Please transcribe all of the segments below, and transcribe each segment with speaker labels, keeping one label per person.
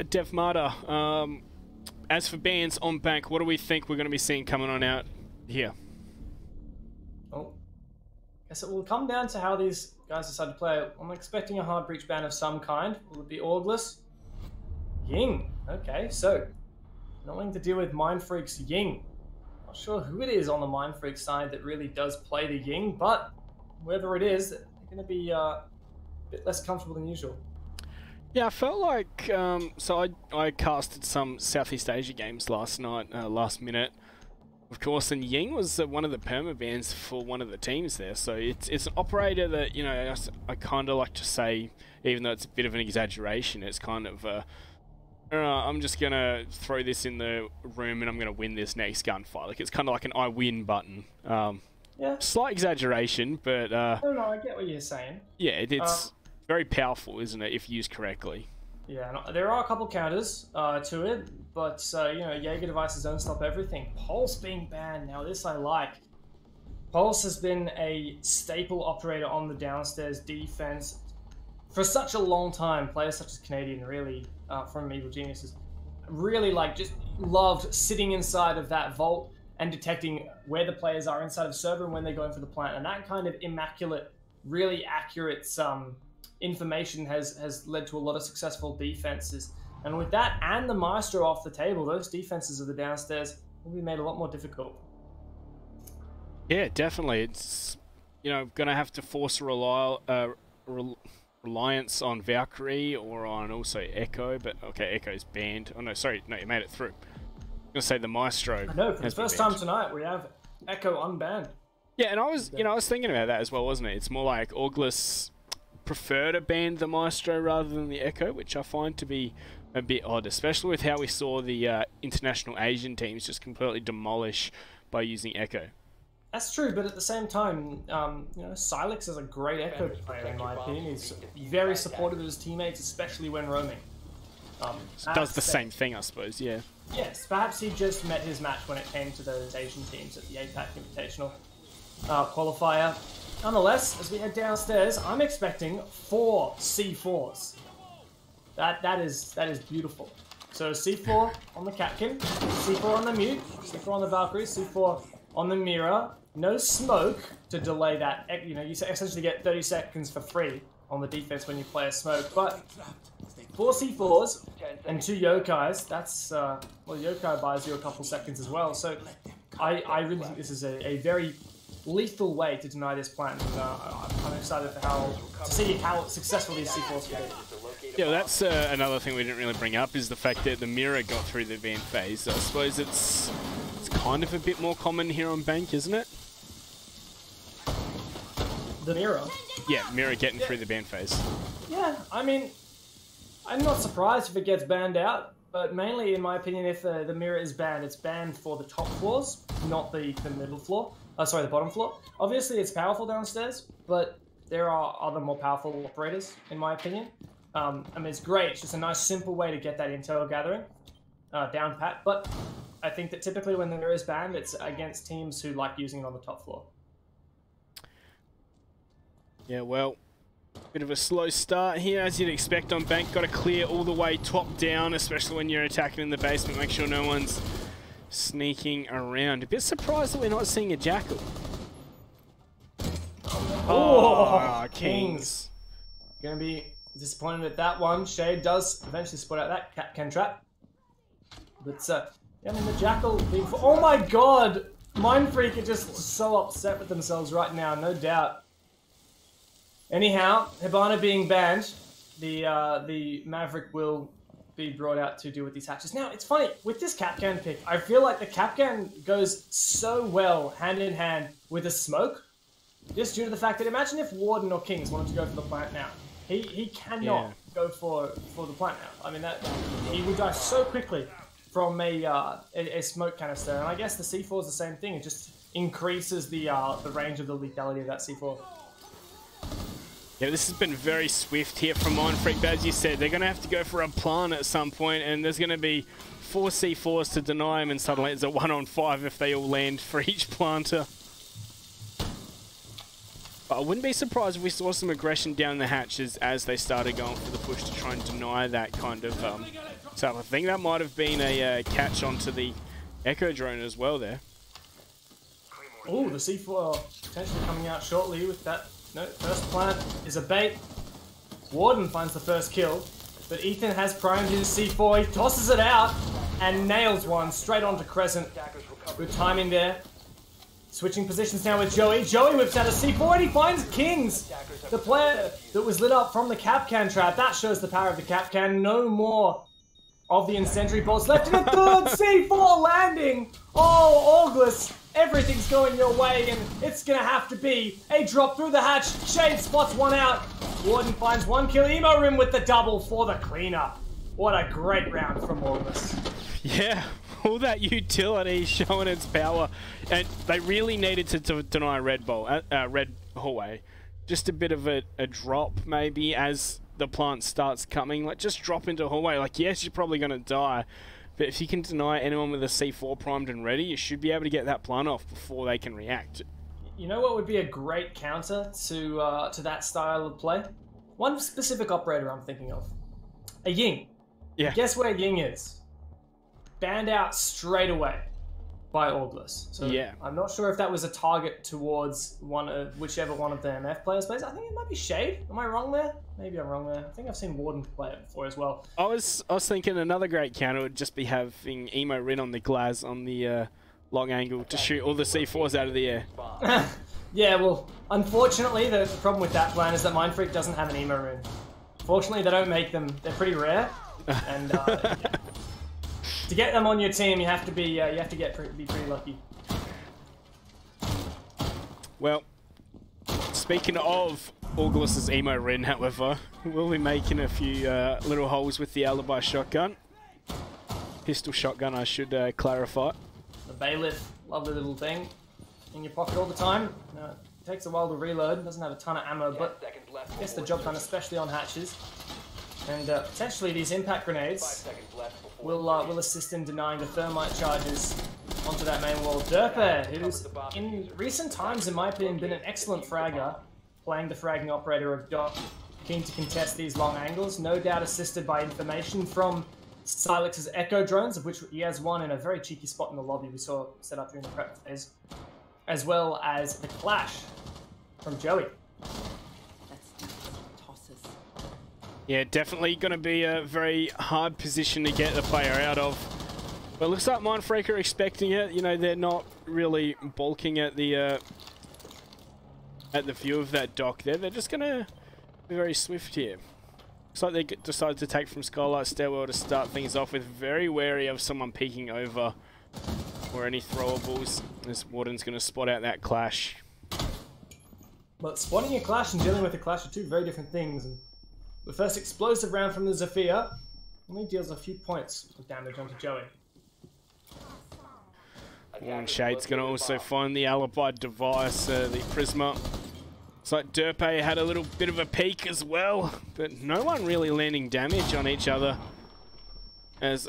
Speaker 1: Dev Marta, as for bans on bank, what do we think we're going to be seeing coming on out here?
Speaker 2: Well, I guess it will come down to how these guys decide to play. I'm expecting a hard breach ban of some kind. Will it be Orgless? Ying. Okay, so not wanting to deal with Mindfreak's Ying. Not sure who it is on the Mindfreak side that really does play the Ying, but whoever it is, they're going to be a bit less comfortable than usual.
Speaker 1: Yeah, I felt like, so I casted some Southeast Asia games last night, last minute, of course, and Ying was one of the perma bans for one of the teams there, so it's an operator that, you know, I kind of like to say, even though it's a bit of an exaggeration, it's kind of, I'm just going to throw this in the room and I'm going to win this next gunfight. Like, it's kind of like an I win button.
Speaker 2: Yeah.
Speaker 1: Slight exaggeration, but...
Speaker 2: no, I get what you're saying.
Speaker 1: Yeah, it's... very powerful, isn't it, if used correctly?
Speaker 2: Yeah, there are a couple counters to it, but, you know, Jaeger devices don't stop everything. Pulse being banned, now this I like. Pulse has been a staple operator on the downstairs defense for such a long time. Players such as Canadian, really, from Evil Geniuses, really, like, just loved sitting inside of that vault and detecting where the players are inside of server and when they're going for the plant. And that kind of immaculate, really accurate, information has led to a lot of successful defenses, and with that and the Maestro off the table, those defenses of the downstairs will be made a lot more difficult.
Speaker 1: Yeah, definitely. It's, you know, gonna have to force a reliance on Valkyrie or on also Echo, but okay, Echo's banned. Oh no, sorry, no, you made it through. I'm gonna say the Maestro.
Speaker 2: I know, for the first time tonight we have Echo unbanned.
Speaker 1: Yeah, and I was thinking about that as well, wasn't it? It's more like Orgless prefer to ban the Maestro rather than the Echo, which I find to be a bit odd, especially with how we saw the international Asian teams just completely demolish by using Echo.
Speaker 2: That's true, but at the same time, you know, Silex is a great Echo player in my opinion. He's very supportive of his teammates, especially when roaming.
Speaker 1: Does the same thing, I suppose, yeah.
Speaker 2: Yes, perhaps he just met his match when it came to those Asian teams at the APAC Invitational qualifier. Nonetheless, as we head downstairs, I'm expecting 4 C4s. That is beautiful. So C4 on the Catkin, C4 on the Mute, C4 on the Valkyrie, C4 on the Mirror. No smoke to delay that. You know, you essentially get 30 seconds for free on the defense when you play a smoke. But 4 C4s and 2 Yokais. That's well, Yokai buys you a couple seconds as well. So I really think this is a very lethal way to deny this plant. I'm excited for to see how successful these C4s will be.
Speaker 1: Yeah, well, that's another thing we didn't really bring up, is the fact that the Mirror got through the ban phase. I suppose it's kind of a bit more common here on Bank, isn't it?
Speaker 2: The Mirror?
Speaker 1: Yeah, Mirror getting through the ban phase.
Speaker 2: Yeah, I mean, I'm not surprised if it gets banned out, but mainly, in my opinion, if the Mirror is banned, it's banned for the top floors, not the middle floor. Sorry, the bottom floor. Obviously, it's powerful downstairs, but there are other more powerful operators, in my opinion. I mean, it's great. It's just a nice, simple way to get that intel gathering down pat. But I think that typically when the Mirror is banned, it's against teams who like using it on the top floor.
Speaker 1: Yeah, well, bit of a slow start here, as you'd expect on Bank. Got to clear all the way top down, especially when you're attacking in the basement. Make sure no one's sneaking around. A bit surprised that we're not seeing a Jackal.
Speaker 2: Oh, Kings. Gonna be disappointed at that one. Shade does eventually spot out that Catkin trap. But, yeah, I mean, the Jackal being... Oh my god! Mindfreak are just so upset with themselves right now, no doubt. Anyhow, Hibana being banned, the Maverick will be brought out to deal with these hatches. Now, it's funny, with this Capcan pick, I feel like the Capcan goes so well hand in hand with a smoke, just due to the fact that imagine if Warden or Kings wanted to go for the plant now. He cannot go for the plant now. I mean, he would die so quickly from a smoke canister, and I guess the C4 is the same thing. It just increases the range of the lethality of that C4.
Speaker 1: Yeah, this has been very swift here from Mindfreak, but as you said, they're going to have to go for a plant at some point, and there's going to be 4 C4s to deny them, and suddenly it's a 1-on-5 if they all land for each planter. But I wouldn't be surprised if we saw some aggression down the hatches as they started going for the push to try and deny that kind of so I think that might have been a catch onto the Echo drone as well there.
Speaker 2: Oh, the C4 potentially coming out shortly with that. No, first plant is a bait. Warden finds the first kill, but Ethan has primed his C4. He tosses it out and nails one straight onto Crescent. Good timing there. Switching positions now with Joey. Joey whips out a C4 and he finds Kings, the player that was lit up from the Capcan trap. That shows the power of the Capcan. No more of the incendiary bolts left. And a third C4 landing. Oh, August, everything's going your way, and it's going to have to be a drop through the hatch. Shade spots one out. Warden finds one kill. Emo Rim with the double for the cleanup. What a great round from August.
Speaker 1: Yeah. All that utility showing its power, and they really needed to deny red hallway. Just a bit of a drop maybe as the plant starts coming. Like, just drop into hallway. Like, yes, you're probably going to die, but if you can deny anyone with a C4 primed and ready, you should be able to get that plant off before they can react.
Speaker 2: You know what would be a great counter to that style of play? One specific operator I'm thinking of. A Ying.
Speaker 1: Yeah.
Speaker 2: Guess where Ying is? Banned out straight away by August. So
Speaker 1: yeah.
Speaker 2: I'm not sure if that was a target towards whichever one of the MF players plays. I think it might be Shade. Am I wrong there? Maybe I'm wrong there. I think I've seen Warden play it before as well.
Speaker 1: I was thinking another great counter would just be having Emo Rin on the Glaz on the long angle to shoot all the C4s out of the air.
Speaker 2: Yeah, well, unfortunately, the problem with that plan is that Mindfreak doesn't have an Emo Rin. Fortunately, they don't make them. They're pretty rare, and yeah. To get them on your team, you have to be be pretty lucky.
Speaker 1: Well, speaking of Augus's Emo Rin, however, we'll be making a few little holes with the alibi shotgun. Pistol shotgun, I should clarify.
Speaker 2: The Bailiff, lovely little thing in your pocket all the time. It takes a while to reload, doesn't have a ton of ammo, but gets the job done, especially on hatches. And potentially these impact grenades will assist in denying the thermite charges onto that main wall. Derper, who's in recent times, in my opinion, been an excellent fragger, playing the fragging operator of Doc, keen to contest these long angles, no doubt assisted by information from Silex's Echo drones, of which he has one in a very cheeky spot in the lobby we saw set up during the prep phase, as well as the Clash from Joey.
Speaker 1: Yeah, definitely going to be a very hard position to get the player out of. But it looks like Mindfreak are expecting it. You know, they're not really balking at the view of that dock there. They're just going to be very swift here. Looks like they decided to take from Skylight Stairwell to start things off with. Very wary of someone peeking over or any throwables. This Warden's going to spot out that Clash.
Speaker 2: But spotting a Clash and dealing with a Clash are two very different things. And the first explosive round from the Zephyr only deals a few points of damage onto Joey.
Speaker 1: And Shade's going to also find the alibi device, the Prisma. It's like Derpe had a little bit of a peek as well, but no one really landing damage on each other. As,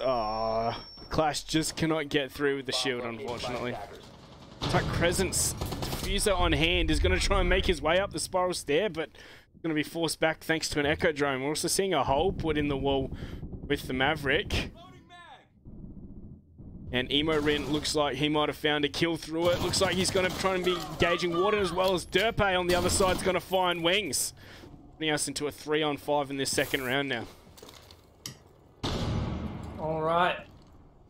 Speaker 1: Clash just cannot get through with the shield, unfortunately. It's like Crescent's diffuser on hand is going to try and make his way up the spiral stair, but going to be forced back thanks to an Echo drone. We're also seeing a hole put in the wall with the Maverick. And Emo Rin looks like he might have found a kill through it. Looks like he's going to try and be engaging Warden as well as Derpe on the other side is going to find Wings. Putting us into a 3-on-5 in this second round now.
Speaker 2: Alright.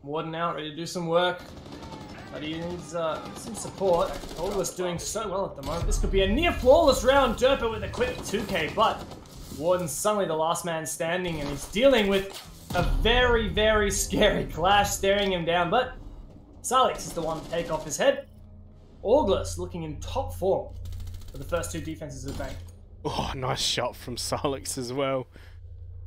Speaker 2: Warden out, ready to do some work. But he needs some support. August doing so well at the moment. This could be a near flawless round. Derper with a quick 2k, but Warden's suddenly the last man standing, and he's dealing with a very, very scary Clash staring him down. But Silex is the one to take off his head. August looking in top form for the first two defenses of the bank.
Speaker 1: Oh, nice shot from Silex as well.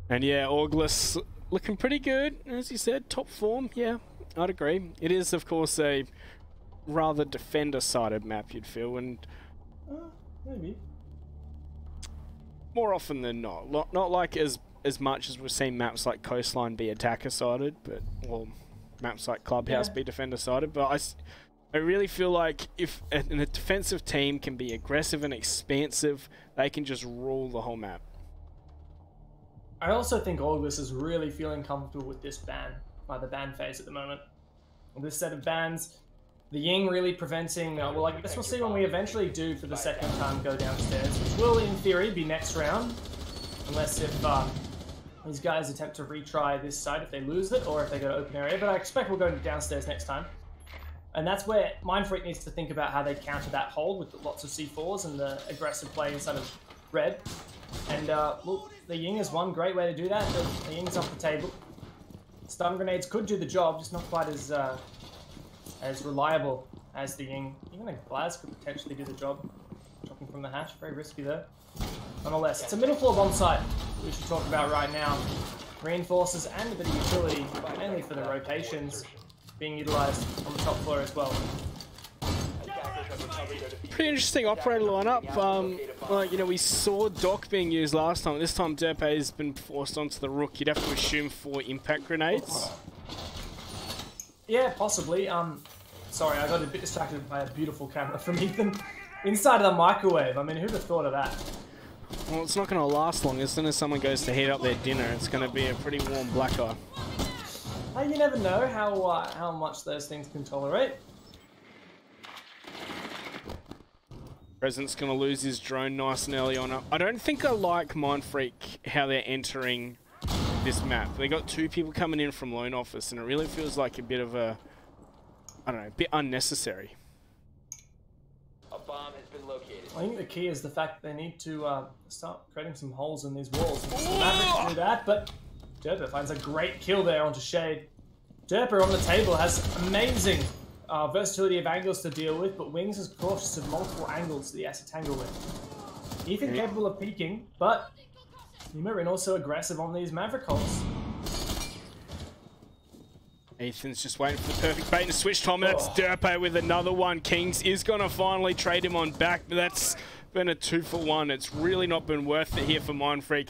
Speaker 1: And yeah, August looking pretty good, as you said, top form, yeah. I'd agree. It is, of course, a rather defender-sided map, you'd feel, and
Speaker 2: maybe
Speaker 1: more often than not. Not like as much as we've seen maps like Coastline be attacker-sided, but well, maps like Clubhouse be defender-sided. But I really feel like if a defensive team can be aggressive and expansive, they can just rule the whole map.
Speaker 2: I also think August is really feeling comfortable with this ban, the ban phase at the moment. This set of bans, the Ying really preventing, well, I guess we'll see when we eventually do for the second time go downstairs, which will in theory be next round, unless if these guys attempt to retry this side if they lose it, or if they go to open area, but I expect we'll go downstairs next time. And that's where Mindfreak needs to think about how they counter that hold with lots of C4s and the aggressive play inside of red. And look, the Ying is one great way to do that. The Ying's off the table. Stun grenades could do the job, just not quite as reliable as the Ying. Even a Glass could potentially do the job. Dropping from the hatch, very risky there. Nonetheless, it's a middle floor bomb site we should talk about right now. Reinforcers and a bit of utility, mainly for the rotations, being utilized on the top floor as well.
Speaker 1: Pretty interesting operator lineup. Like, you know, we saw Doc being used last time. This time Derpe has been forced onto the Rook. You'd have to assume 4 impact grenades.
Speaker 2: Yeah, possibly. Sorry, I got a bit distracted by a beautiful camera from Ethan. Inside of the microwave. I mean, who'd have thought of that?
Speaker 1: Well, it's not going to last long. As soon as someone goes to heat up their dinner, it's going to be a pretty warm black eye.
Speaker 2: Hey, you never know how much those things can tolerate.
Speaker 1: Present's going to lose his drone nice and early on. I don't think I like Mindfreak how they're entering this map. They got 2 people coming in from Lone Office, and it really feels like a bit of a, I don't know, a bit unnecessary.
Speaker 3: A bomb has been located.
Speaker 2: I think the key is the fact that they need to start creating some holes in these walls. Maverick do that, but Derper finds a great kill there onto Shade. Derper on the table has amazing versatility of angles to deal with, but Wings is cautious of multiple angles that he has to tangle with. Ethan capable of peeking, but Numarin also aggressive on these Maverick holes.
Speaker 1: Ethan's just waiting for the perfect bait and switch time. That's Derpe with another one. Kings is going to finally trade him on back, but that's been a 2-for-1. It's really not been worth it here for Mindfreak,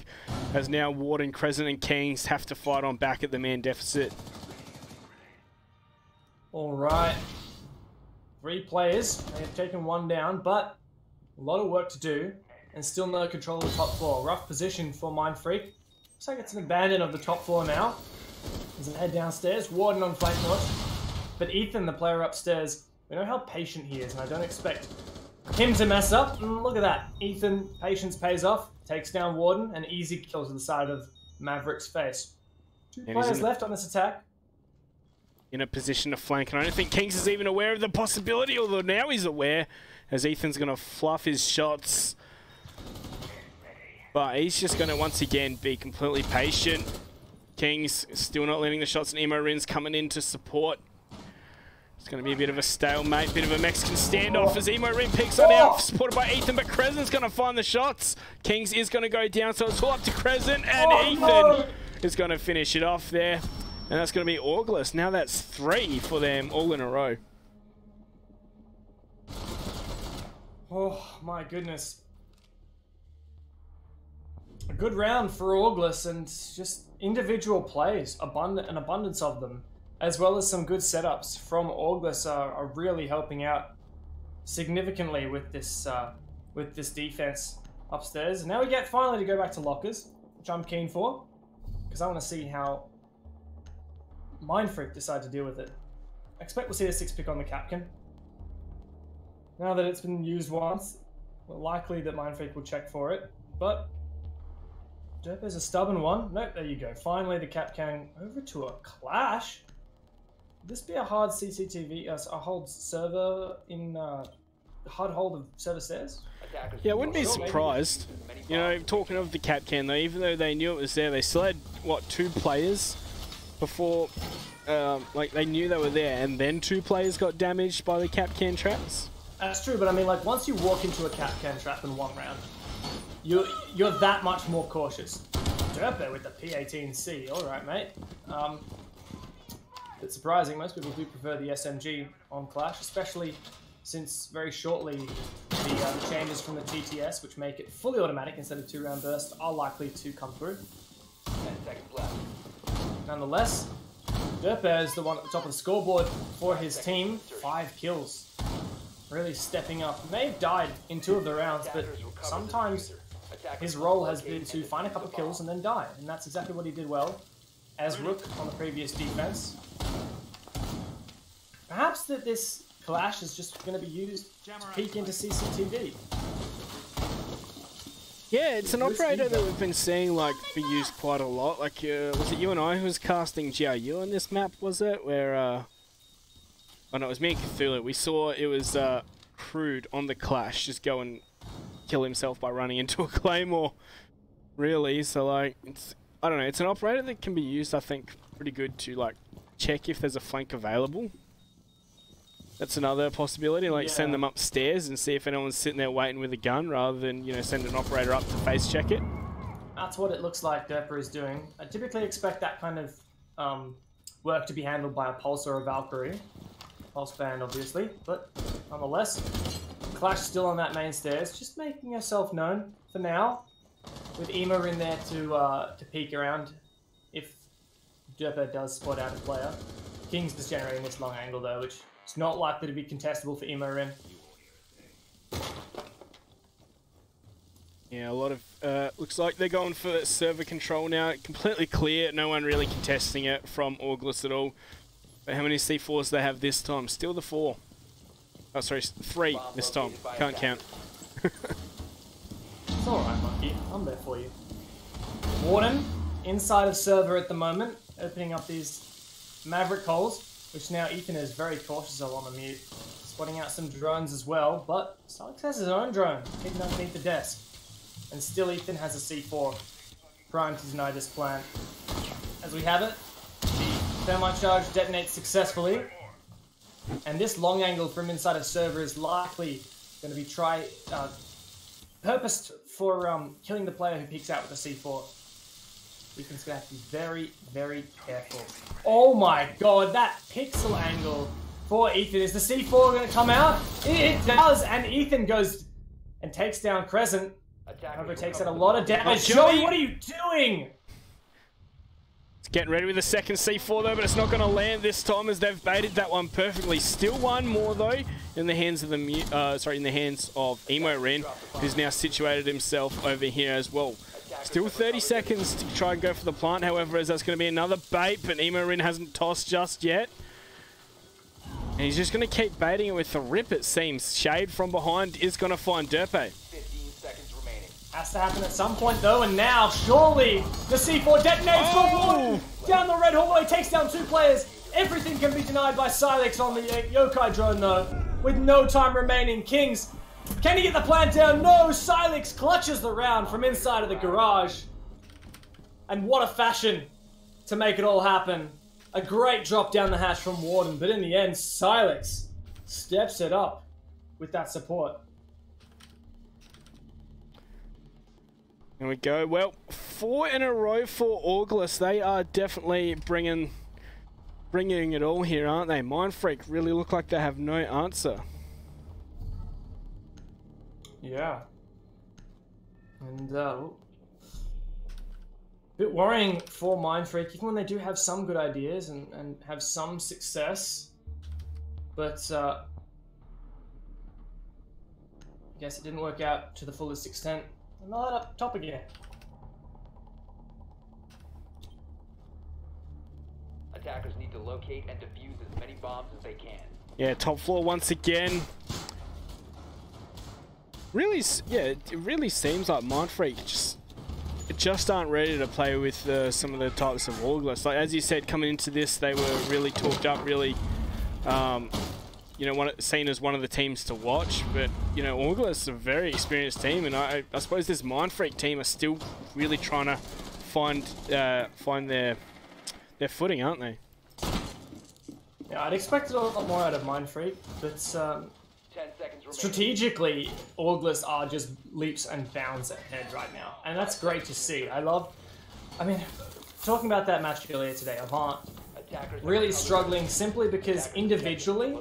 Speaker 1: as now Warden, Crescent and Kings have to fight on back at the man deficit.
Speaker 2: Alright. 3 players. They have taken 1 down, but a lot of work to do, and still no control of the top floor. Rough position for Mindfreak. Looks like it's an abandon of the top floor now. As they head downstairs, Warden on flank north. But Ethan, the player upstairs, we know how patient he is, and I don't expect him to mess up. Look at that. Ethan, patience pays off, takes down Warden, and easy kill to the side of Maverick's face. 2 players left on this attack.
Speaker 1: In a position to flank, and I don't think Kings is even aware of the possibility, although now he's aware, as Ethan's going to fluff his shots. But he's just going to once again be completely patient. Kings still not letting the shots, and Emo Rin's coming in to support. It's going to be a bit of a stalemate, bit of a Mexican standoff as Emo Rin picks on out, supported by Ethan, but Crescent's going to find the shots. Kings is going to go down, so it's all up to Crescent, and Ethan is going to finish it off there. And that's going to be August. Now that's 3 for them all in a row.
Speaker 2: Oh my goodness. A good round for August, and just individual plays, an abundance of them, as well as some good setups from August are really helping out significantly with this defense upstairs. And now we get finally to go back to lockers, which I'm keen for, because I want to see how Mindfreak decide to deal with it. I expect we'll see a 6 pick on the Capcan. Now that it's been used once, we're likely that Mindfreak will check for it, but Derpe's a stubborn one. Nope, there you go. Finally the Capcan over to a clash. Would this be a hard CCTV, a hold server in hard hold of server stairs?
Speaker 1: Yeah, I wouldn't be surprised. You know, talking of the Capcan though, even though they knew it was there, they still had, what, 2 players before, like, they knew they were there, and then 2 players got damaged by the Capcan traps?
Speaker 2: That's true, but I mean, like, once you walk into a Capcan trap in 1 round, you're that much more cautious. Derpe with the P18C, alright mate. It's surprising, most people do prefer the SMG on Clash, especially since very shortly the changes from the TTS, which make it fully automatic instead of 2-round burst, are likely to come through.
Speaker 3: 10 seconds left.
Speaker 2: Nonetheless, Derper is the one at the top of the scoreboard for his team. 5 kills. Really stepping up. May have died in 2 of the rounds, but sometimes his role has been to find a couple kills and then die. And that's exactly what he did well as Rook on the previous defense. Perhaps that this clash is just going to be used to peek into CCTV.
Speaker 1: Yeah, it's an operator that we've been seeing like be used quite a lot. Like, was it you and I who was casting GRU on this map? Was it where? Oh no, it was me and Cthulhu. We saw it was Crude on the clash just go and kill himself by running into a claymore. Really, so like, I don't know. It's an operator that can be used, I think, pretty good to like check if there's a flank available. That's another possibility, like send them upstairs and see if anyone's sitting there waiting with a gun rather than, you know, send an operator up to face check it.
Speaker 2: That's what it looks like Derper is doing. I typically expect that kind of work to be handled by a Pulse or a Valkyrie. Pulse band, obviously, but nonetheless, Clash still on that main stairs, just making herself known for now, with Ema in there to peek around if Derper does spot out a player. King's just generating this long angle though, which it's not likely to be contestable for Emo Rim.
Speaker 1: Yeah, a lot of... looks like they're going for server control now. Completely clear. No one really contesting it from Auglis at all. But how many C4s they have this time? Still the 4. Oh, sorry, 3 this time. Can't count.
Speaker 2: It's alright, Monkey. I'm there for you. Warden, inside of server at the moment, opening up these Maverick holes, which now Ethan is very cautious of on the mute. Spotting out some drones as well, but Alex has his own drone, hidden underneath the desk. And still Ethan has a C4, primed to deny this plan. As we have it, the thermite charge detonates successfully. And this long angle from inside of server is likely going to be purposed for killing the player who peeks out with a C4. Ethan's going to have to be very, very careful. Oh my god, that pixel angle for Ethan. Is the C4 going to come out? It does, and Ethan goes and takes down Crescent. However, takes out a lot of damage. Joey, what are you doing?
Speaker 1: It's getting ready with the second C4 though, but it's not going to land this time as they've baited that one perfectly. Still one more though in the hands of Emo Ren, who's now situated himself over here as well. Still 30 seconds to try and go for the plant, however, as that's going to be another bait, but Emo Ren hasn't tossed just yet. And he's just going to keep baiting it with the rip, it seems. Shade from behind is going to find Derpe.
Speaker 3: 15 seconds remaining.
Speaker 2: Has to happen at some point though, and now surely the C4 detonates for Warden down the red hallway, takes down 2 players. Everything can be denied by Silex on the Yokai drone though, with no time remaining. Kings, can he get the plant down? No, Silex clutches the round from inside of the garage. And what a fashion to make it all happen. A great drop down the hatch from Warden, but in the end, Silex steps it up with that support.
Speaker 1: There we go. Well, 4 in a row for Auglis. They are definitely bringing it all here, aren't they? Mindfreak really look like they have no answer.
Speaker 2: Yeah. And, bit worrying for Mindfreak, even when they do have some good ideas and have some success. But, I guess it didn't work out to the fullest extent. And they'll head up top again.
Speaker 3: Attackers need to locate and defuse as many bombs as they can.
Speaker 1: Yeah, top floor once again. Really, yeah, it really seems like Mindfreak just aren't ready to play with some of the types of Auglis. Like as you said, coming into this, they were really talked up, really, you know, seen as one of the teams to watch. But you know, Auglis is a very experienced team, and I suppose this Mindfreak team are still really trying to find their footing, aren't they?
Speaker 2: Yeah, I'd expected a lot more out of Mindfreak, but
Speaker 3: 10 seconds remaining.
Speaker 2: strategically, Auglis are just leaps and bounds ahead right now, and that's great to see. I mean, talking about that match earlier today, Avant really struggling simply because individually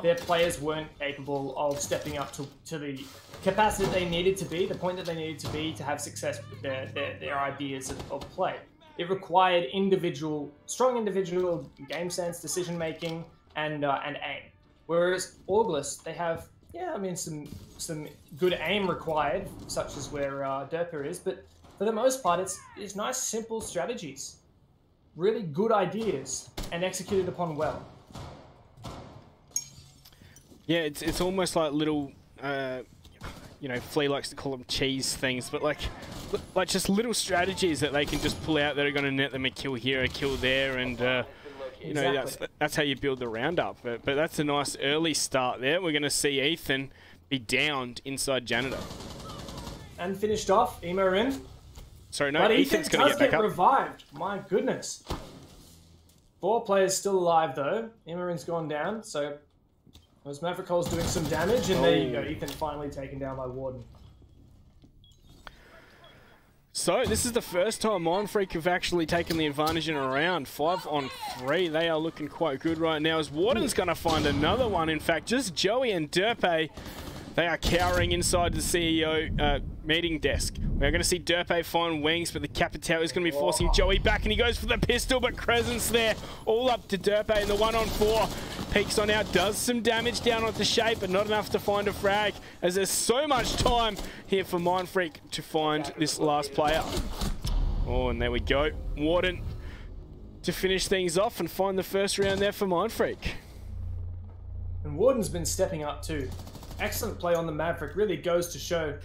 Speaker 2: their players weren't capable of stepping up to the capacity they needed to be, the point that they needed to be to have success with their ideas of play. it required strong individual game sense, decision making, and aim. Whereas Auglis, they have, yeah, I mean, some good aim required, such as where Derper is, but for the most part, it's nice, simple strategies, really good ideas, and executed upon well.
Speaker 1: Yeah, it's almost like little, you know, Flea likes to call them cheese things, but like just little strategies that they can just pull out that are going to net them a kill here, a kill there, and you know,
Speaker 2: Exactly.
Speaker 1: that's how you build the round up. But that's a nice early start there. We're going to see Ethan be downed inside Janitor.
Speaker 2: And finished off, Emo in.
Speaker 1: Sorry, no,
Speaker 2: But
Speaker 1: Ethan's
Speaker 2: Ethan
Speaker 1: going
Speaker 2: does
Speaker 1: to get back up.
Speaker 2: revived. My goodness. 4 players still alive though. Imerin's gone down, so those Maverick Holes doing some damage, and there you go. Ethan finally taken down by Warden.
Speaker 1: So this is the first time Mindfreak have actually taken the advantage in a round. 5 on 3. They are looking quite good right now, as Warden's going to find another one. In fact, just Joey and Derpe, they are cowering inside the CEO meeting desk. We're going to see Derpe find Wings, but the Capitao is going to be forcing Joey back, and he goes for the pistol, but Crescent's there. All up to Derpe, and the 1 on 4 peeks on out, does some damage down onto Shape, but not enough to find a frag, as there's so much time here for Mindfreak to find this last player. Oh, and there we go. Warden to finish things off and find the first round there for Mindfreak.
Speaker 2: And Warden's been stepping up too. Excellent play on the Maverick, really goes to show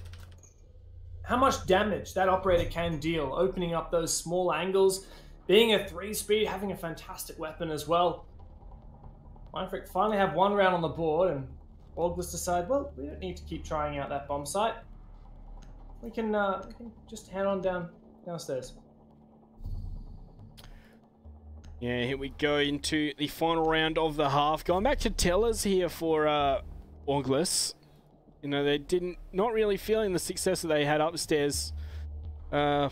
Speaker 2: how much damage that operator can deal, opening up those small angles, being a 3-speed, having a fantastic weapon as well. Mindfreak finally have 1 round on the board, and Auglis decide, well, we don't need to keep trying out that bomb site. We can just head on downstairs.
Speaker 1: Yeah, here we go into the final round of the half. Going back to tellers here for Auglis. You know, they not really feeling the success that they had upstairs in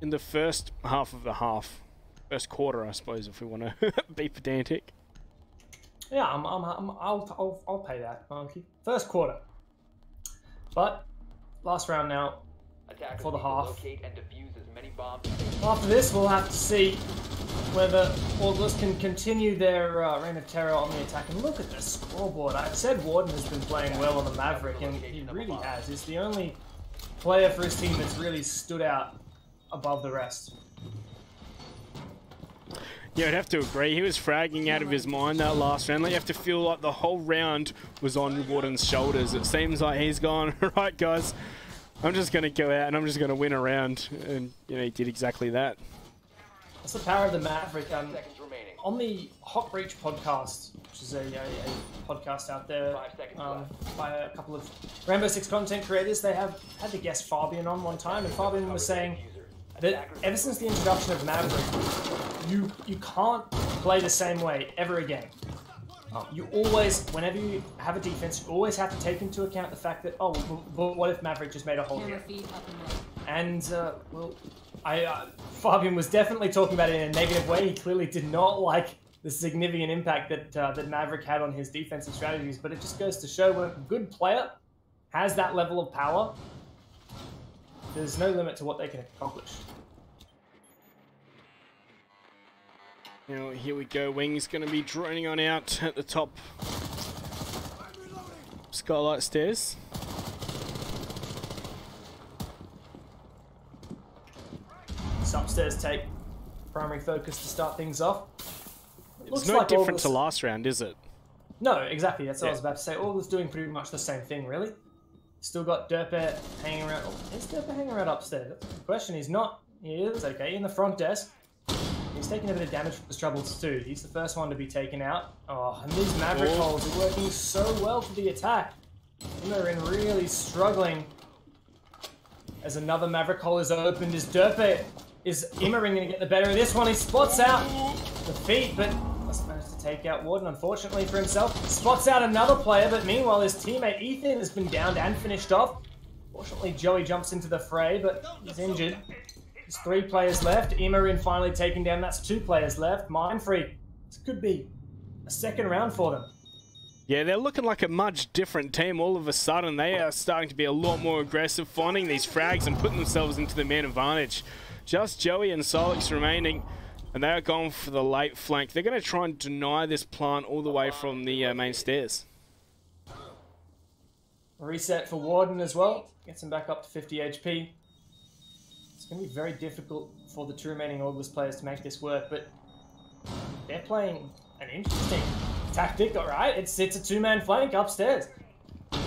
Speaker 1: the first half of the half. First quarter, I suppose, if we want to be pedantic.
Speaker 2: Yeah, I'll pay that, Monkey. First quarter. But last round now for the half.
Speaker 3: Locate and defuse as many bombs.
Speaker 2: After this, we'll have to see whether Auglis can continue their reign of terror on the attack. And look at the scoreboard. I said Warden has been playing well on the Maverick, and he really has. He's the only player for his team that's really stood out above the rest.
Speaker 1: Yeah, I'd have to agree. He was fragging out of his mind that last round. Like, you have to feel like the whole round was on Warden's shoulders. It seems like he's gone, right, guys, I'm just going to go out and I'm just going to win a round. And, you know, he did exactly that.
Speaker 2: That's the power of the Maverick. On the Hot Breach podcast, which is a podcast out there by a couple of Rainbow Six content creators, they had the guest Fabian on one time, and Fabian was saying that ever since the introduction of Maverick, you can't play the same way ever again. You always, whenever you have a defense, you always have to take into account the fact that, oh, well, what if Maverick just made a hole here? And, well, Fabian was definitely talking about it in a negative way. He clearly did not like the significant impact that Maverick had on his defensive strategies, but it just goes to show when a good player has that level of power, there's no limit to what they can accomplish.
Speaker 1: Now, here we go. Wing's going to be droning on out at the top skylight stairs.
Speaker 2: This upstairs take primary focus to start things off.
Speaker 1: It's no different to last round, is it?
Speaker 2: No, exactly. That's what I was about to say. All is doing pretty much the same thing, really. Still got Derpe hanging around. Oh, is Derpe hanging around upstairs? That's the question. He's not. He is, okay, in the front desk. He's taking a bit of damage from his troubles too. He's the first one to be taken out. Oh, and these Maverick holes are working so well for the attack. Immerin really struggling. As another Maverick hole is opened, is Immerin going to get the better of this one? He spots out the feet, but must manage to take out Warden, unfortunately for himself. Spots out another player, but meanwhile his teammate Ethan has been downed and finished off. Fortunately, Joey jumps into the fray, but he's injured. There's 3 players left. Immerin finally taken down. That's 2 players left. Mindfreak. This could be a second round for them.
Speaker 1: Yeah, they're looking like a much different team. All of a sudden, they are starting to be a lot more aggressive, finding these frags and putting themselves into the man advantage. Just Joey and Solix remaining, and they are going for the late flank. They're going to try and deny this plant all the way from the main stairs.
Speaker 2: Reset for Warden as well. Gets him back up to 50 HP. It's going to be very difficult for the two remaining August players to make this work, but they're playing an interesting tactic, alright? It's a two-man flank upstairs.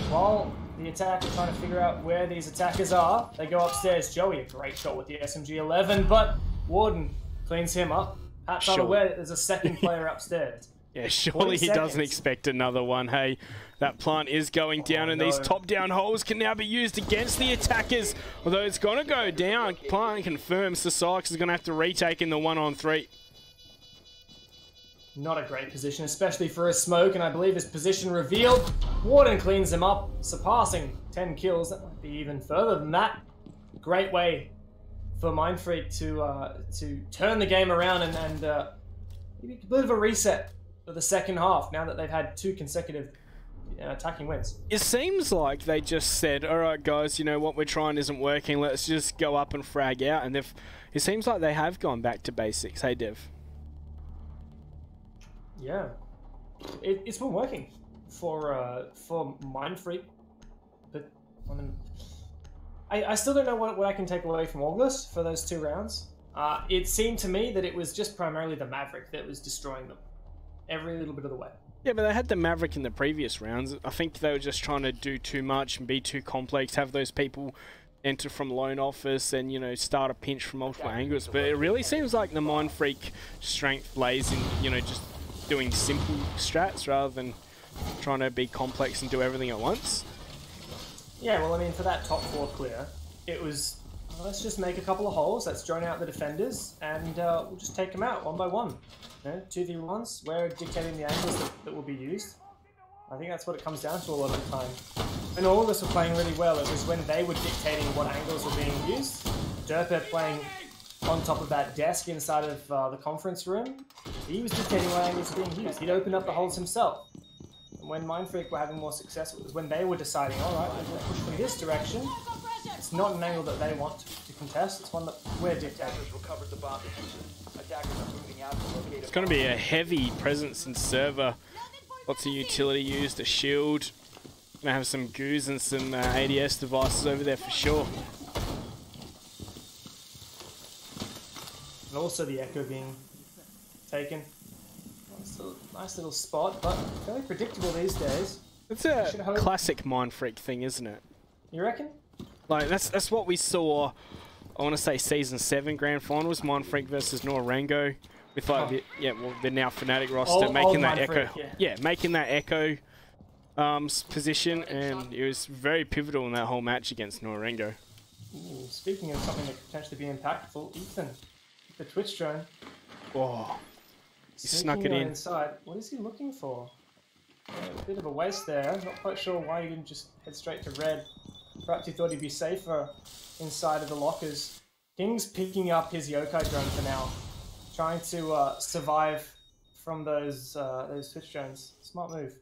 Speaker 2: While the attack is trying to figure out where these attackers are, they go upstairs. Joey, a great shot with the SMG-11, but Warden cleans him up. Pat's not aware that there's a second player upstairs.
Speaker 1: Yeah, surely he doesn't expect another one. Hey, that plant is going down, and these top-down holes can now be used against the attackers. Although it's going to go down. Plant confirms, so Solix is going to have to retake in the 1-on-3.
Speaker 2: Not a great position, especially for a smoke, and I believe his position revealed. Warden cleans him up, surpassing 10 kills. That might be even further than that. Great way for Mindfreak to turn the game around and maybe a bit of a reset for the second half, now that they've had 2 consecutive attacking wins.
Speaker 1: It seems like they just said, all right, guys, you know what we're trying isn't working. Let's just go up and frag out. And it seems like they have gone back to basics. Hey, Dev.
Speaker 2: Yeah, it's been working for Mindfreak, but I still don't know what I can take away from August for those 2 rounds. It seemed to me that it was just primarily the Maverick that was destroying them every little bit of the way.
Speaker 1: Yeah, but they had the Maverick in the previous rounds. I think they were just trying to do too much and be too complex, have those people enter from lone office and, you know, start a pinch from multiple angles. But it really seems like the Mindfreak strength lays in, you know, just doing simple strats rather than trying to be complex and do everything at once.
Speaker 2: Yeah, well, I mean, for that top 4 clear, it was, well, let's just make a couple of holes, let's drone out the defenders, and we'll just take them out one by one. You know, 2v1s, we're dictating the angles that will be used. I think that's what it comes down to a lot of the time. When all of us were playing really well, it was when they were dictating what angles were being used. Derper playing on top of that desk inside of the conference room, he was dictating what angles were being used. He'd open up the holes himself. And when Mindfreak were having more success, it was when they were deciding, alright, we're going to push from this direction. It's not an angle that they want to contest, it's one that we're dictating.
Speaker 1: It's going to be a heavy presence in server. Lots of utility used, a shield. Going to have some goos and some ADS devices over there for sure.
Speaker 2: And also the Echo being taken. Nice little spot, but fairly predictable these days.
Speaker 1: It's a classic Mindfreak thing, isn't it?
Speaker 2: You reckon?
Speaker 1: Like, that's what we saw, I want to say Season 7 Grand Finals, Mindfreak versus 0RGL3SS. With like, the now Fnatic roster making that Echo. Yeah, making that Echo position, and it was very pivotal in that whole match against 0RGL3SS.
Speaker 2: Speaking of something that could potentially be impactful, Ethan, the Twitch drone.
Speaker 1: Oh, he snuck it in.
Speaker 2: Inside. What is he looking for? A bit of a waste there. Not quite sure why he didn't just head straight to red. Perhaps he thought he'd be safer inside of the lockers. King's picking up his yokai drone for now, trying to survive from those Twitch drones. Smart move.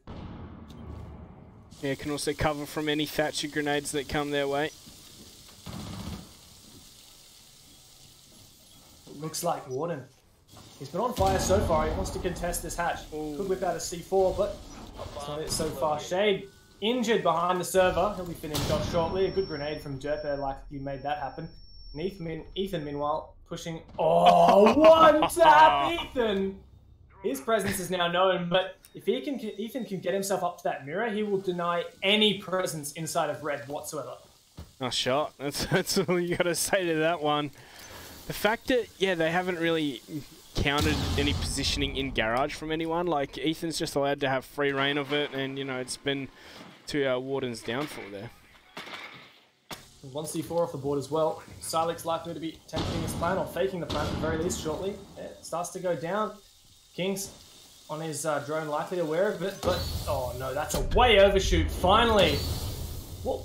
Speaker 1: Yeah, can also cover from any Thatcher grenades that come their way.
Speaker 2: Looks like Warden. He's been on fire so far. He wants to contest this hatch. Could whip out a C4, but it's not it so far. Shade injured behind the server. He'll be finished off shortly. A good grenade from Derper likely made that happen. And Ethan, meanwhile, pushing. Oh, one tap, Ethan! His presence is now known, but if Ethan can get himself up to that mirror, he will deny any presence inside of red whatsoever.
Speaker 1: Nice shot. That's all you got to say to that one. The fact that, yeah, they haven't really counted any positioning in garage from anyone. Like, Ethan's just allowed to have free reign of it, and, you know, it's been to Warden's downfall there.
Speaker 2: 1C4 off the board as well. Silix likely to be attempting his plan, or faking the plan at the very least shortly. It starts to go down. King's on his drone likely aware of it, but oh no, that's a way overshoot, finally! What?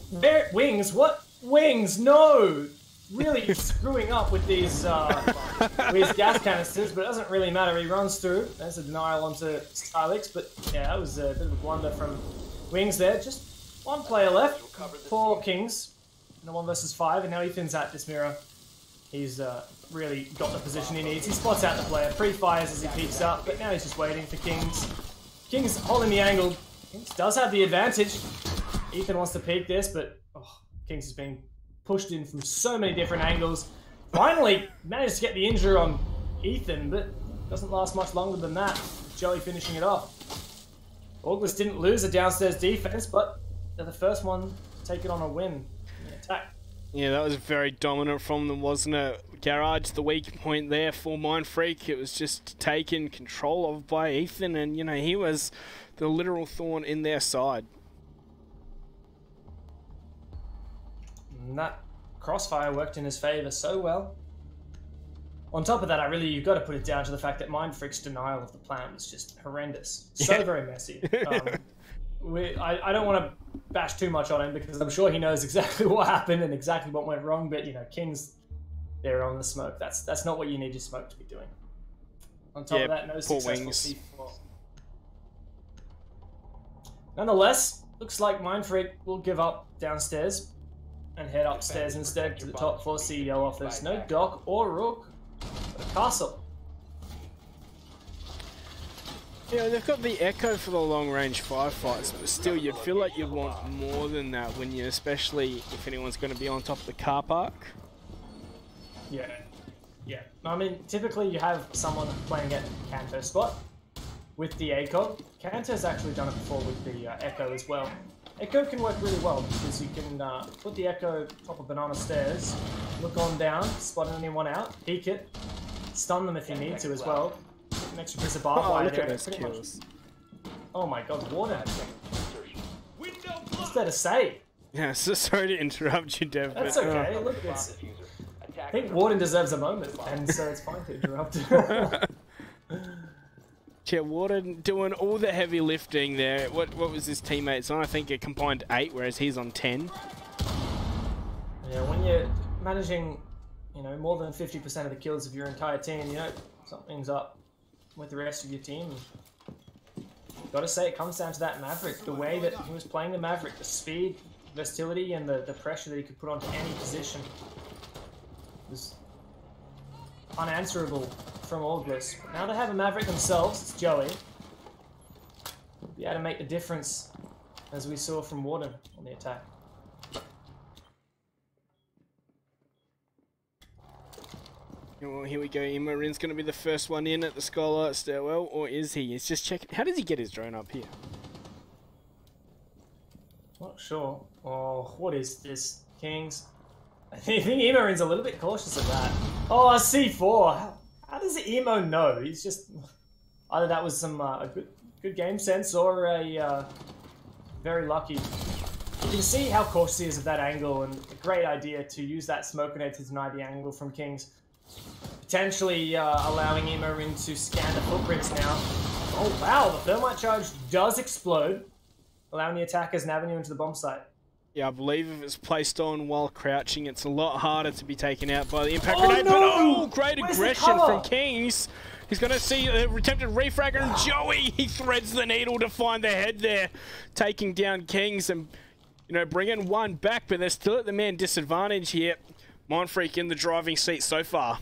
Speaker 2: Wings? What? Wings? No! Really screwing up with these gas canisters, but it doesn't really matter. He runs through. There's a denial onto Silix, but yeah, that was a bit of a blunder from Wings there. Just one player left. 4 Kings in the 1 versus 5, and now Ethan's at this mirror. He's really got the position he needs. He spots out the player, pre-fires as he peeks up, but now he's just waiting for Kings. Kings holding the angle. Kings does have the advantage. Ethan wants to peek this, but Kings is being pushed in from so many different angles. Finally managed to get the injury on Ethan, but doesn't last much longer than that. Joey finishing it off. August didn't lose a downstairs defense, but they're the first one to take it on a win in the attack.
Speaker 1: Yeah, that was very dominant from them, wasn't it? Garage, the weak point there for Mindfreak. It was just taken control of by Ethan, and, you know, he was the literal thorn in their side.
Speaker 2: And that crossfire worked in his favour so well. On top of that, you've got to put it down to the fact that Mindfreak's denial of the plan was just horrendous. So very messy. I don't want to bash too much on him because I'm sure he knows exactly what happened and exactly what went wrong, but, you know, Kings, they're on the smoke. That's not what you need your smoke to be doing. On top of that, no successful C4. Nonetheless, looks like Mindfreak will give up downstairs and head upstairs instead to the top floor CEO office. No Doc or Rook, but a castle.
Speaker 1: Yeah, they've got the Echo for the long-range firefights, but still, you'd feel like you'd want more than that when you, especially if anyone's going to be on top of the car park.
Speaker 2: Yeah. I mean, typically you have someone playing at Kanto's spot with the ACOG. Kanto's actually done it before with the Echo as well. Echo can work really well because you can put the Echo top of banana stairs, look on down, spot anyone out, peek it, stun them if you need to as well. An extra piece of barbed wire there.
Speaker 1: Look at those kills.
Speaker 2: Oh my god, Warden. What's there to say?
Speaker 1: Yeah, so sorry to interrupt you, Dev.
Speaker 2: That's okay. Look, I think Warden deserves a moment, and so it's fine to interrupt.
Speaker 1: Yeah, Warden doing all the heavy lifting there. What was his teammates on? I think a combined 8, whereas he's on 10.
Speaker 2: Yeah, when you're managing, you know, more than 50% of the kills of your entire team, you know, something's up with the rest of your team. Got to say, it comes down to that Maverick. The way that he was playing the Maverick, the speed, versatility, and the pressure that he could put onto any position was unanswerable from August. But now they have a Maverick themselves, it's Joey. He'll be able to make the difference, as we saw from Warden on the attack.
Speaker 1: Well, here we go. Imorin's going to be the first one in at the Scholar stairwell, or is he? He's just checking. How does he get his drone up here?
Speaker 2: Not sure. Oh, what is this, Kings? I think Imorin's a little bit cautious of that. Oh, a C4. How does Emo know? He's just either that was some a good game sense or a very lucky. You can see how cautious he is of that angle, and a great idea to use that smoke grenade to deny the angle from Kings. Potentially allowing Imorin to scan the footprints now. Oh wow, the thermite charge does explode, allowing the attackers an avenue into the bomb site.
Speaker 1: Yeah, I believe if it's placed on while crouching, it's a lot harder to be taken out by the impact
Speaker 2: Oh,
Speaker 1: grenade.
Speaker 2: no!
Speaker 1: But great
Speaker 2: Where's
Speaker 1: aggression from Kings. He's going to see the attempted refragger, and Joey, he threads the needle to find the head there, taking down Kings and, you know, bringing one back, but they're still at the man disadvantage here. Mindfreak in the driving seat so far.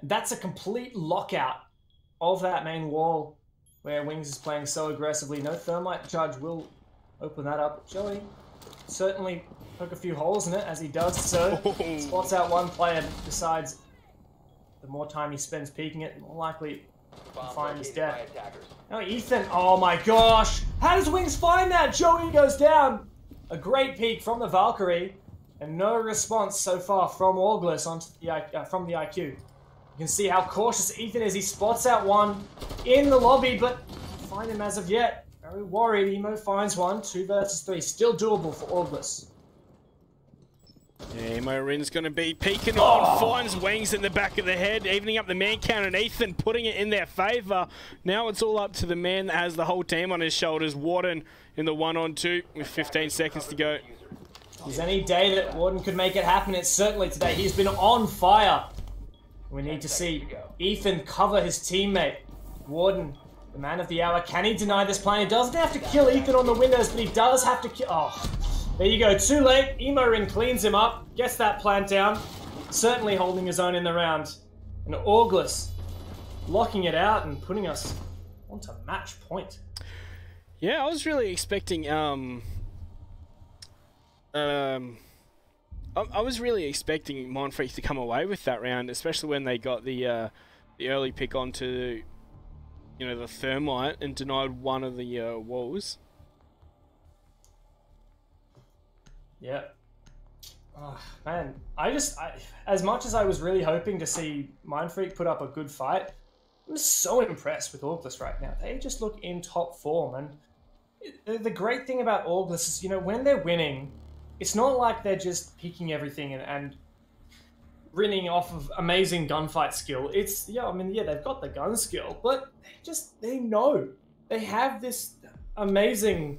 Speaker 2: That's a complete lockout of that main wall where Wings is playing so aggressively. No thermite charge will open that up. Joey certainly poke a few holes in it as he does so. Spots out one player, decides the more time he spends peeking it, the more likely to find his death. Now Ethan, oh my gosh! How does Wings find that? Joey goes down! A great peek from the Valkyrie, and no response so far from Orglis onto the from the IQ. You can see how cautious Ethan is. He spots out one in the lobby, but find him as of yet. Very worried. Emo finds one. 2 versus 3. Still doable for Orglis.
Speaker 1: Yeah, Imorin's going to be peeking on. Finds Wings in the back of the head, evening up the man count, and Ethan putting it in their favour. Now it's all up to the man that has the whole team on his shoulders. Warden in the 1-on-2 with 15 seconds to go.
Speaker 2: If there's any day that Warden could make it happen, it's certainly today. He's been on fire. We need to see Ethan cover his teammate. Warden, the man of the hour. Can he deny this plan? He doesn't have to kill Ethan on the windows, but he does have to kill... Oh, there you go. Too late. Imorin cleans him up. Gets that plant down. certainly holding his own in the round. And Auglis locking it out and putting us onto match point.
Speaker 1: Yeah, I was really expecting I was really expecting Mindfreak to come away with that round, especially when they got the early pick onto, you know, the Thermite and denied one of the walls.
Speaker 2: Yeah. Oh, man, as much as I was really hoping to see Mindfreak put up a good fight, I'm so impressed with Auglis right now. They just look in top form, and the great thing about Auglis is, you know, when they're winning, it's not like they're just picking everything and winning off of amazing gunfight skill. It's, yeah, I mean, yeah, they've got the gun skill, but they know. They have this amazing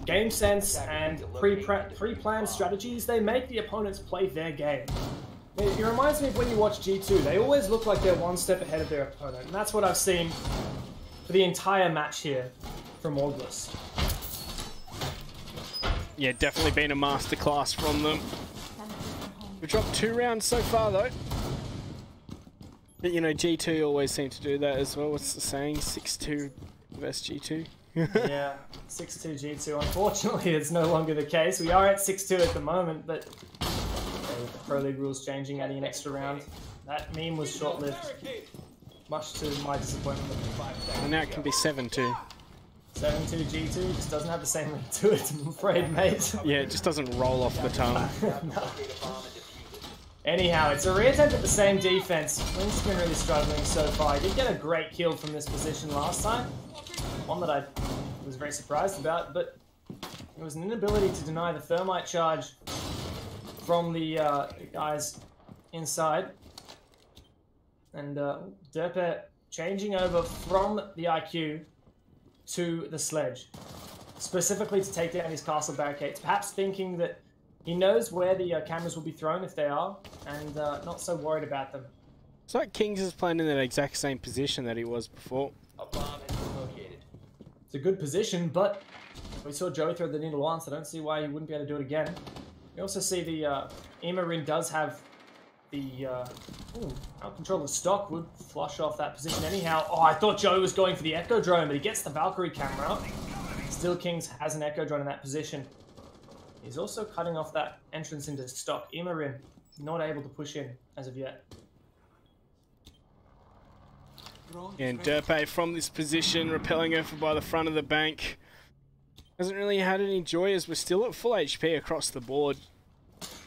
Speaker 2: game sense and pre-planned strategies. They make the opponents play their game. It reminds me of when you watch G2. They always look like they're one step ahead of their opponent, and that's what I've seen for the entire match here from Auglis.
Speaker 1: Yeah, definitely been a masterclass from them. We've dropped 2 rounds so far, though. But, you know, G2 always seem to do that as well. What's the saying? 6-2 versus G2?
Speaker 2: Yeah, 6-2 G2. Unfortunately, it's no longer the case. We are at 6-2 at the moment, but with the Pro League rules changing, adding an extra round, that meme was short-lived. Much to my disappointment.
Speaker 1: And now it can be 7-2.
Speaker 2: 7-2 G2 just doesn't have the same ring to it, I'm afraid, mate.
Speaker 1: Yeah, it just doesn't roll off the tongue.
Speaker 2: No. Anyhow, it's a reattempt at the same defense. Link's been really struggling so far. He did get a great kill from this position last time. One that I was very surprised about, but it was an inability to deny the thermite charge from the guys inside. And Derpe changing over from the IQ to the sledge, specifically to take down his castle barricades, perhaps thinking that he knows where the cameras will be thrown if they are, and not so worried about them.
Speaker 1: It's like Kings is playing in that exact same position that he was before.
Speaker 3: A bomb has been located.
Speaker 2: It's a good position, but we saw Joey throw the needle once. I don't see why he wouldn't be able to do it again. We also see the Imarin does have the out control of stock, would flush off that position anyhow. Oh, I thought Joey was going for the Echo Drone, but he gets the Valkyrie camera. Still Kings has an Echo Drone in that position. He's also cutting off that entrance into stock. Imarin not able to push in as of yet.
Speaker 1: And Derpe from this position, repelling over by the front of the bank. Hasn't really had any joy as we're still at full HP across the board.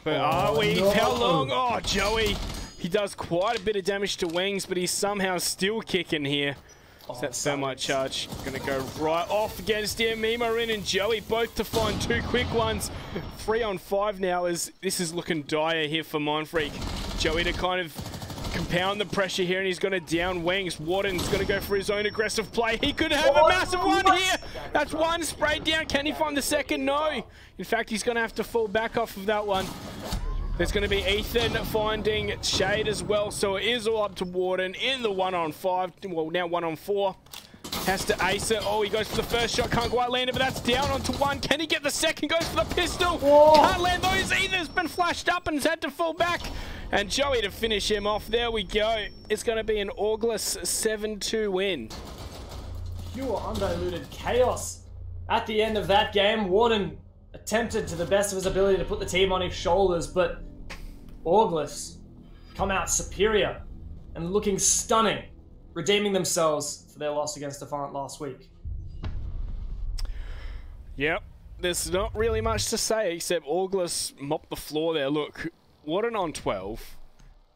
Speaker 1: But are we?
Speaker 2: No.
Speaker 1: How long? Oh, Joey. He does quite a bit of damage to Wings, but he's somehow still kicking here. So that thermite charge going to go right off against him. Imarin and Joey both to find 2 quick ones. 3 on 5 now as this is looking dire here for Mindfreak. Joey to kind of compound the pressure here, and he's going to down Wings. Warden's going to go for his own aggressive play. He could have a massive one here. That's one sprayed down. Can he find the second? No. In fact, he's going to have to fall back off of that one. There's going to be Ethan finding Shade as well, so it is all up to Warden in the 1-on-5. Well, now 1-on-4. Has to ace it. Oh, he goes for the first shot. Can't quite land it, but that's down onto 1. Can he get the second? Goes for the pistol.
Speaker 2: Whoa.
Speaker 1: Can't land those either. It's been flashed up and has had to fall back. And Joey to finish him off. There we go. It's going to be an Auglis 7-2 win.
Speaker 2: Pure undiluted chaos at the end of that game. Warden attempted to the best of his ability to put the team on his shoulders, but Auglis come out superior and looking stunning, redeeming themselves for their loss against Defiant last week.
Speaker 1: Yep, there's not really much to say except Auglis mopped the floor there. Look, Warden on 12.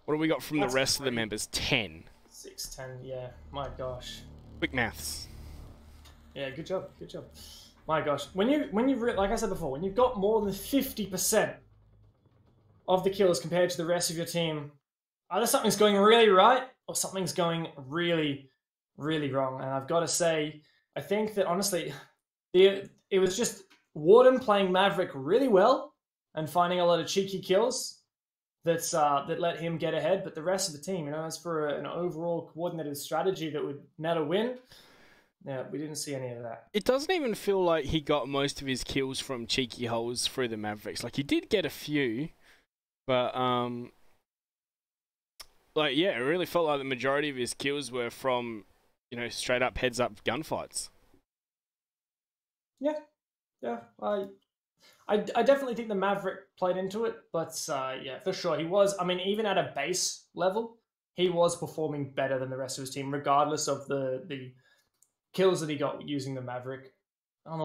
Speaker 1: What do we got from the rest of the members? 10.
Speaker 2: 6-10, yeah. My gosh.
Speaker 1: Quick maths.
Speaker 2: Yeah, good job, good job. My gosh, when you like I said before, when you've got more than 50% of the kills compared to the rest of your team, either something's going really right or something's going really, really wrong. And I've got to say, I think that honestly, it was just Warden playing Maverick really well and finding a lot of cheeky kills that let him get ahead. But the rest of the team, you know, as for an overall coordinated strategy that would net a win, yeah, we didn't see any of that.
Speaker 1: It doesn't even feel like he got most of his kills from cheeky holes through the Mavericks. Like, he did get a few, but like, yeah, it really felt like the majority of his kills were from, you know, straight up heads up gunfights.
Speaker 2: Yeah, yeah. I definitely think the Maverick played into it, but yeah, for sure he was. I mean, even at a base level, he was performing better than the rest of his team, regardless of the kills that he got using the Maverick.